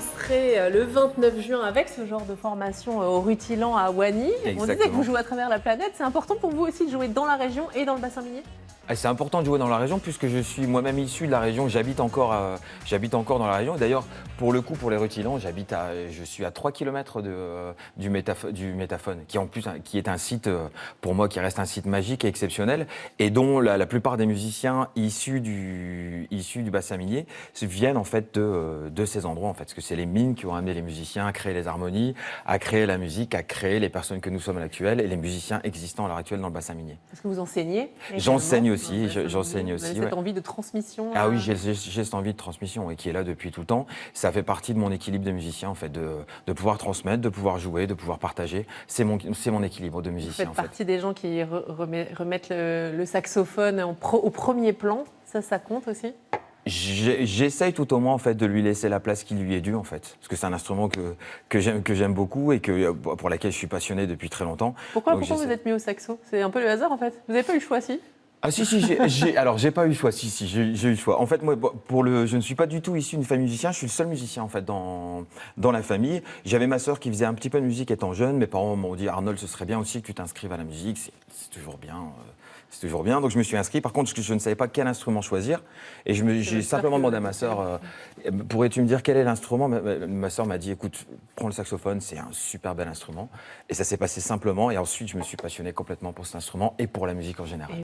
vous serez le 29 juin avec ce genre de formation au Rutilan à Wany. On disait que vous jouez à travers la planète. C'est important pour vous aussi de jouer dans la région et dans le bassin minier? C'est important de jouer dans la région puisque je suis moi-même issu de la région, j'habite encore dans la région. D'ailleurs, pour le coup, pour les Rutilans, je suis à 3 km du Métaphone, qui est un site, pour moi, qui reste un site magique et exceptionnel, et dont la plupart des musiciens issus du bassin minier viennent en fait de ces endroits, en fait, parce que c'est les mines qui ont amené les musiciens à créer les harmonies, à créer la musique, à créer les personnes que nous sommes à l'actuel et les musiciens existants à l'heure actuelle dans le bassin minier. Est-ce que vous enseignez? J'enseigne aussi. J'enseigne aussi. Cette envie de transmission. Ah oui, j'ai cette envie de transmission et qui est là depuis tout le temps. Ça fait partie de mon équilibre de musicien, en fait, de pouvoir transmettre, de pouvoir jouer, de pouvoir partager. C'est mon équilibre de musicien. Vous faites partie des gens qui remettent le saxophone au premier plan. Ça compte aussi? J'essaye tout au moins en fait de lui laisser la place qui lui est due, en fait, parce que c'est un instrument que j'aime beaucoup et pour laquelle je suis passionné depuis très longtemps. Pourquoi vous êtes mis au saxo? C'est un peu le hasard, en fait. Vous n'avez pas eu le choix, si? Ah si, alors j'ai pas eu le choix, j'ai eu le choix. En fait, moi, je ne suis pas du tout issu d'une famille musicien, je suis le seul musicien en fait dans la famille. J'avais ma sœur qui faisait un petit peu de musique étant jeune, mes parents m'ont dit Arnold, ce serait bien aussi que tu t'inscrives à la musique, c'est toujours bien. C'est toujours bien, donc je me suis inscrit. Par contre, je ne savais pas quel instrument choisir. Et j'ai simplement demandé à ma sœur, pourrais-tu me dire quel est l'instrument? Ma sœur m'a dit, écoute, prends le saxophone, c'est un super bel instrument. Et ça s'est passé simplement. Et ensuite, je me suis passionné complètement pour cet instrument et pour la musique en général.